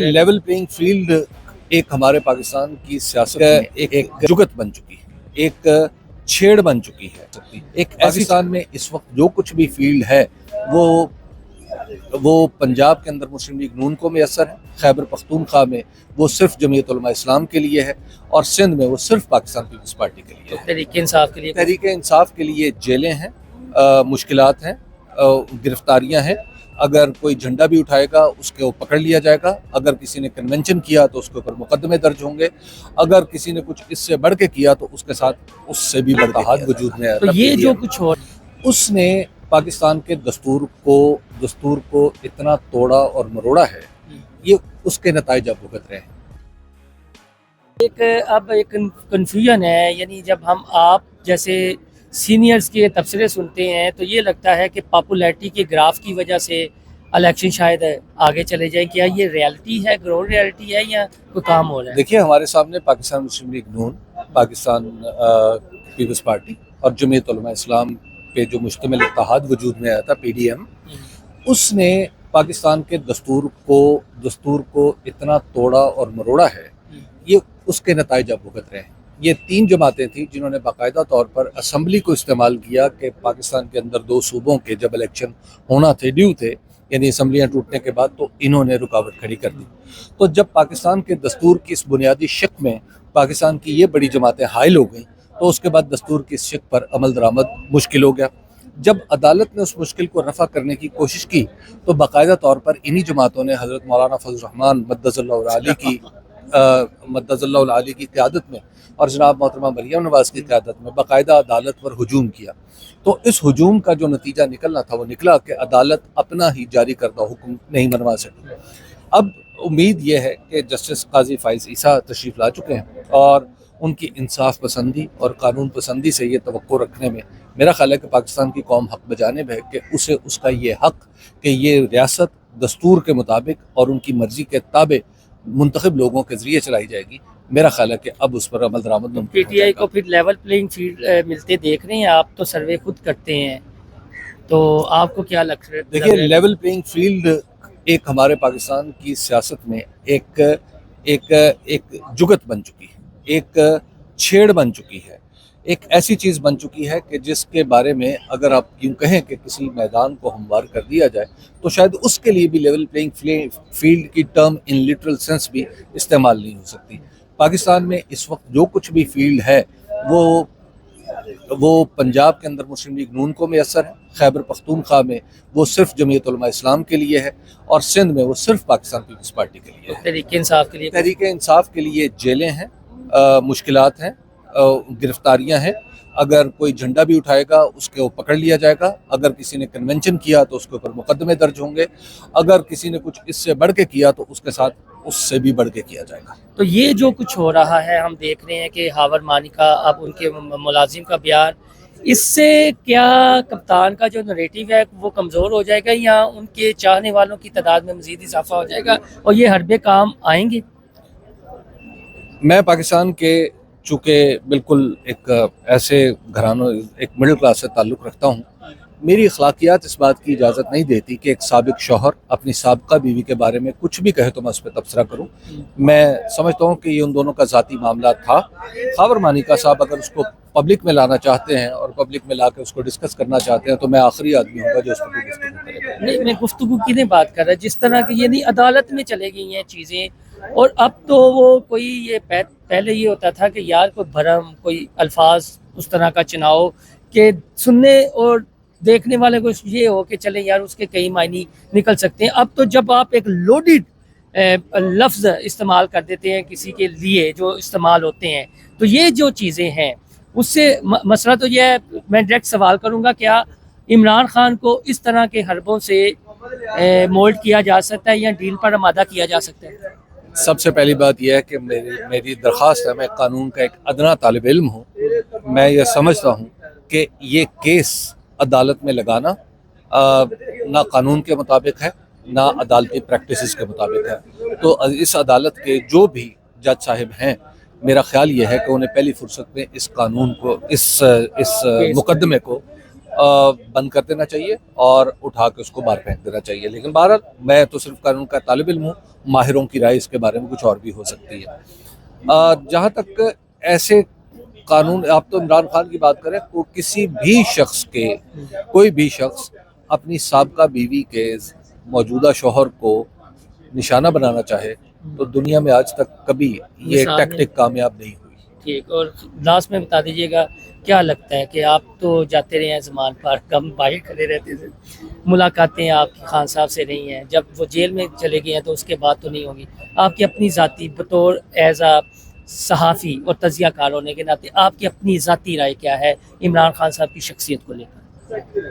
Level playing field ایک ہمارے پاکستان کی سیاست ایک جگت بن چکی ہے، ایک چھیڑ بن چکی ہے۔ ایک پاکستان میں اس وقت جو کچھ بھی فیلڈ ہے وہ پنجاب کے اندر مسلم لیگ نون کو میسر ہے، خیبر پختونخوا میں وہ صرف جمعیت علماء اسلام کے لیے ہے، اور سندھ میں وہ صرف پاکستان پیپلز پارٹی کے لیے ہے۔ تحریک انصاف کے لیے جیلیں ہیں، مشکلات ہیں، گرفتاریاں ہیں۔ اگر کوئی جھنڈا بھی اٹھائے گا اس کو پکڑ لیا جائے گا، اگر کسی نے کنونشن کیا تو اس کے اوپر مقدمے درج ہوں گے، اگر کسی نے کچھ اس سے بڑھ کے کیا تو اس کے ساتھ اس سے بھی بڑا حد وجود میں تو یہ جو کچھ ہو اس نے پاکستان کے دستور کو اتنا توڑا اور مروڑا ہے، یہ اس کے نتائج اب بھگت رہے ہیں۔ اب ایک کنفیوژن ہے، یعنی جب ہم آپ جیسے سینئرز کے تبصرے سنتے ہیں تو یہ لگتا ہے کہ پاپولیرٹی کے گراف کی وجہ سے الیکشن شاید آگے چلے جائیں۔ کیا یہ ریالٹی ہے، گراؤنڈ ریالٹی ہے، یا کوئی کام ہو رہا ہے؟ دیکھیے، ہمارے سامنے پاکستان مسلم لیگ نون، پاکستان پیپلز پارٹی اور جمعیت علماء اسلام پہ جو مشتمل اتحاد وجود میں آیا تھا، پی ڈی ایم، اس نے پاکستان کے دستور کو اتنا توڑا اور مروڑا ہے، یہ اس کے نتائج اب بھگت رہے ہیں۔ یہ 3 جماعتیں تھیں جنہوں نے باقاعدہ طور پر اسمبلی کو استعمال کیا کہ پاکستان کے اندر 2 صوبوں کے جب الیکشن ہونا تھے، ڈیو تھے، یعنی اسمبلیاں ٹوٹنے کے بعد، تو انہوں نے رکاوٹ کھڑی کر دی۔ تو جب پاکستان کے دستور کی اس بنیادی شق میں پاکستان کی یہ بڑی جماعتیں حائل ہو گئیں تو اس کے بعد دستور کی اس شق پر عمل درآمد مشکل ہو گیا۔ جب عدالت نے اس مشکل کو رفع کرنے کی کوشش کی تو باقاعدہ طور پر انہی جماعتوں نے حضرت مولانا فضل الرحمان مدظ اللہ العالی کی قیادت میں اور جناب محترمہ مریم نواز کی قیادت میں باقاعدہ عدالت پر ہجوم کیا۔ تو اس ہجوم کا جو نتیجہ نکلنا تھا وہ نکلا کہ عدالت اپنا ہی جاری کردہ حکم نہیں منوا سکی۔ اب امید یہ ہے کہ جسٹس قاضی فائز عیسیٰ تشریف لا چکے ہیں، اور ان کی انصاف پسندی اور قانون پسندی سے یہ توقع رکھنے میں میرا خیال ہے کہ پاکستان کی قوم حق بجانب ہے کہ اسے اس کا یہ حق کہ یہ ریاست دستور کے مطابق اور ان کی مرضی کے تابع منتخب لوگوں کے ذریعے چلائی جائے گی۔ میرا خیال ہے کہ اب اس پر عمل درآمد ممکن پی ٹی آئی کو پھر لیول پلینگ فیلڈ ملتے دیکھ رہے ہیں آپ؟ تو سروے خود کرتے ہیں، تو آپ کو کیا لگ رہا ہے؟ دیکھیے، لیول پلینگ فیلڈ ایک ہمارے پاکستان کی سیاست میں ایک جگت بن چکی ہے، ایک چھیڑ بن چکی ہے، ایک ایسی چیز بن چکی ہے کہ جس کے بارے میں اگر آپ یوں کہیں کہ کسی میدان کو ہموار کر دیا جائے تو شاید اس کے لیے بھی لیول پلینگ فیلڈ کی ٹرم ان لٹرل سینس بھی استعمال نہیں ہو سکتی۔ پاکستان میں اس وقت جو کچھ بھی فیلڈ ہے وہ پنجاب کے اندر مسلم لیگ نون کو میسر ہے، خیبر پختونخوا میں وہ صرف جمعیت علماء اسلام کے لیے ہے، اور سندھ میں وہ صرف پاکستان پیپلز پارٹی کے لیے ہے۔ تحریک انصاف کے لیے جیلیں ہیں، مشکلات ہیں، گرفتاریاں ہیں۔ اگر کوئی جھنڈا بھی اٹھائے گا اس کو پکڑ لیا جائے گا، اگر کسی نے کنونشن کیا تو اس کے اوپر مقدمے درج ہوں گے، اگر کسی نے کچھ اس سے بڑھ کے کیا تو اس کے ساتھ اس سے بھی بڑھ کے کیا جائے گا۔ تو یہ جو کچھ ہو رہا ہے، ہم دیکھ رہے ہیں کہ ہاور مانیکا اب ان کے ملازم کا بیان، اس سے کیا کپتان کا جو نریٹیو ہے وہ کمزور ہو جائے گا، یا ان کے چاہنے والوں کی تعداد میں مزید اضافہ ہو جائے گا اور یہ حربے کام آئیں گے؟ میں پاکستان کے چونکہ بالکل ایک ایسے گھرانوں، ایک مڈل کلاس سے تعلق رکھتا ہوں، میری اخلاقیات اس بات کی اجازت نہیں دیتی کہ ایک سابق شوہر اپنی سابقہ بیوی کے بارے میں کچھ بھی کہے تو میں اس پہ تبصرہ کروں۔ میں سمجھتا ہوں کہ یہ ان دونوں کا ذاتی معاملہ تھا۔ خاور مانیکا صاحب اگر اس کو پبلک میں لانا چاہتے ہیں اور پبلک میں لا کے اس کو ڈسکس کرنا چاہتے ہیں تو میں آخری آدمی ہوں گا جو اس پر گفتگو کرے گا۔ نہیں، میں گفتگو کی نہیں بات کر رہا، جس طرح کی یعنی عدالت میں چلے گئی ہیں چیزیں، اور اب تو وہ کوئی یہ پہلے یہ ہوتا تھا کہ یار کوئی بھرم، کوئی الفاظ اس طرح کا چناؤ کہ سننے اور دیکھنے والے کو یہ ہو کہ چلیں یار اس کے کئی معنی نکل سکتے ہیں۔ اب تو جب آپ ایک لوڈڈ لفظ استعمال کر دیتے ہیں کسی کے لیے جو استعمال ہوتے ہیں، تو یہ جو چیزیں ہیں اس سے مسئلہ تو یہ ہے، میں ڈائریکٹ سوال کروں گا، کیا عمران خان کو اس طرح کے حربوں سے مولڈ کیا جا سکتا ہے یا ڈیل پر آمادہ کیا جا سکتا ہے؟ سب سے پہلی بات یہ ہے کہ میری درخواست ہے، میں قانون کا ایک ادنا طالب علم ہوں، میں یہ سمجھتا ہوں کہ یہ کیس عدالت میں لگانا نہ قانون کے مطابق ہے نہ عدالتی پریکٹسز کے مطابق ہے۔ تو اس عدالت کے جو بھی جج صاحب ہیں، میرا خیال یہ ہے کہ انہیں پہلی فرصت میں اس قانون کو، اس مقدمے کو بند کر دینا چاہیے اور اٹھا کے اس کو باہر پھینک دینا چاہیے. لیکن بہرحال میں تو صرف قانون کا طالب علم ہوں, ماہروں کی رائے اس کے بارے میں کچھ اور بھی ہو سکتی ہے. جہاں تک ایسے قانون, آپ تو عمران خان کی بات کریں, کو کسی بھی شخص کے, کوئی بھی شخص اپنی سابقہ بیوی کے موجودہ شوہر کو نشانہ بنانا چاہے تو دنیا میں آج تک کبھی یہ مثال نہیں. ٹیکٹک کامیاب نہیں ہوئی. ٹھیک. اور لاسٹ میں بتا دیجیے گا کیا لگتا ہے کہ آپ تو جاتے رہے ہیں زمان پر, کم باہر کھڑے رہتے تھے, ملاقاتیں آپ کی خان صاحب سے رہی ہیں, جب وہ جیل میں چلے گئے ہیں تو اس کے بعد تو نہیں ہوگی, آپ کی اپنی ذاتی بطور ایز اے صحافی اور تجزیہ کار ہونے کے ناطے آپ کی اپنی ذاتی رائے کیا ہے عمران خان صاحب کی شخصیت کو لے کر؟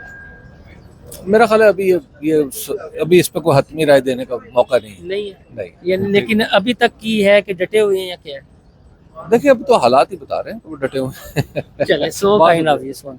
میرا خیال ہے ابھی اس پہ کوئی حتمی رائے دینے کا موقع نہیں ہے. نہیں ہے نہیں, یعنی, لیکن ابھی تک کی ہے کہ ڈٹے ہوئے ہیں یا کیا ہے؟ دیکھیے اب تو حالات ہی بتا رہے ہیں کہ وہ ڈٹے ہوئے ہیں. چلے سو کائنڈ آف یو.